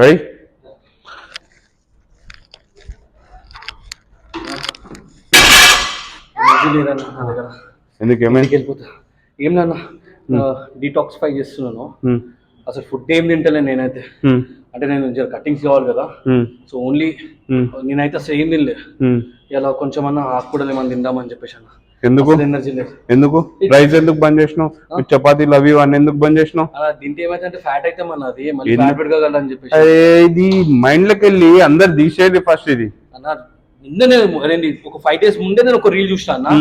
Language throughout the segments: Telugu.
రైట్. ఎందుకు ఏమైంది? వెళ్ళిపోతా. ఏం నాన్న డీటాక్సిఫై చేస్తున్నాను. అసలు ఫుడ్ ఏం తింటలేను నేనైతే. అంటే నేను కటింగ్స్ కావాలి కదా, సో ఓన్లీ నేనైతే అసలు ఏం తినలే. ఇలా కొంచెం అన్న ఆకుకూడలు ఏమన్నా తిందామని చెప్పేసి అన్న. ఎందుకు ఎనర్జీ లేదు. ఎందుకు రైస్ ఎందుకు బంద్ చేసినావు? చపాతీలు అవి అన్నీ ఎందుకు బంద్ చేసినావు? అలా తింటే ఏమైతే ఫ్యాట్ అయితే మన అది మళ్ళీ ఫ్యాట్ పెరగలని చెప్పేసి. ఇది మైండ్ లోకి వెళ్ళి అందరు తీసేది ఫస్ట్. ఇది అన్న నిన్ననే ఒక 5 days ముందే నేను ఒక రీల్ చూస్తాను.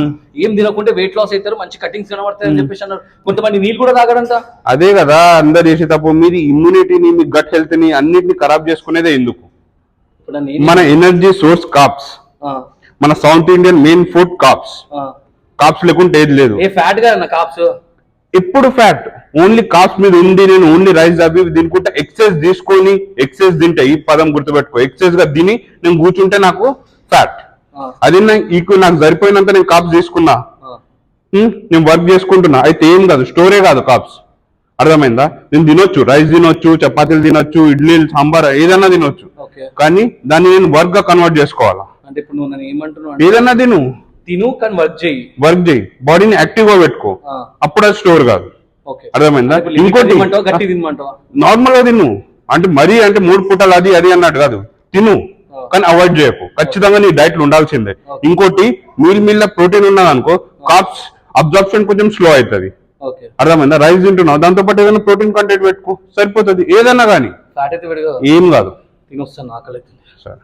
ఏం తినకుంటే వెయిట్ లాస్ అవుతారు, మంచి కటింగ్స్ కనబడతాయి అని చెప్పేసి అన్నారు. కొంతమంది నీళ్ళు కూడా తాగడంట. అదే కదా అందరు చేసే తప్పు. మీరు ఇమ్యూనిటీని, మీ గట్ హెల్త్ ని అన్నిటిని ఖరాబ్ చేసుకునేదే ఎందుకు? మన ఎనర్జీ సోర్స్ కాప్స్. మన south Indian main food carbs. Carbs లేకుంటే ఏది లేదు. ఏ ఫ్యాట్ కదా కాప్స్. ఎప్పుడు ఫ్యాట్ ఓన్లీ కాప్స్ మీద ఉంది. నేను ఓన్లీ రైస్ అవి తినుకుంటా ఎక్సెస్ తీసుకొని ఎక్సెస్ తింటే, ఈ పదం గుర్తుపెట్టుకో, ఎక్సెస్ గా తిని నేను కూర్చుంటే నాకు ఫ్యాట్. అది నాకు సరిపోయినంత నేను కాప్స్ తీసుకున్నా, నేను వర్క్ చేసుకుంటున్నా, అయితే ఏం కాదు, స్టోరే కాదు కాప్స్. అర్థమైందా? నేను తినొచ్చు, రైస్ తినొచ్చు, చపాతీలు తినొచ్చు, ఇడ్లీలు, సాంబార్ ఏదన్నా తినొచ్చు, కానీ దాన్ని నేను వర్క్ గా కన్వర్ట్ చేసుకోవాలా. అంటే ఇప్పుడు నువ్వు ఏమంటున్నావు? ఏదన్నా తిను కానీ వర్క్ చేయి, బాడీని యాక్టివ్ గా పెట్టుకో, అప్పుడు అది స్టోర్ కాదు. అర్థమైందా? ఇంకోటి నార్మల్ గా తిను, అంటే మరీ అంటే 3 పూటలు అది అది అన్నట్టు కాదు, తిను కానీ అవాయిడ్ చేయకు. ఖచ్చితంగా నీ డైట్ లో ఉండాల్సిందే. ఇంకోటి మీల్ ప్రోటీన్ ఉన్నది అనుకో, కాప్స్ అబ్జార్ప్షన్ కొంచెం స్లో అవుతుంది. అర్థమైందా? రైస్ తింటున్నావు, దాంతో పాటు ఏదైనా ప్రోటీన్ కంటెంట్ పెట్టుకో, సరిపోతుంది. ఏదన్నా కానీ ఏం కాదు. తినొస్తాను, ఆకలి. సరే.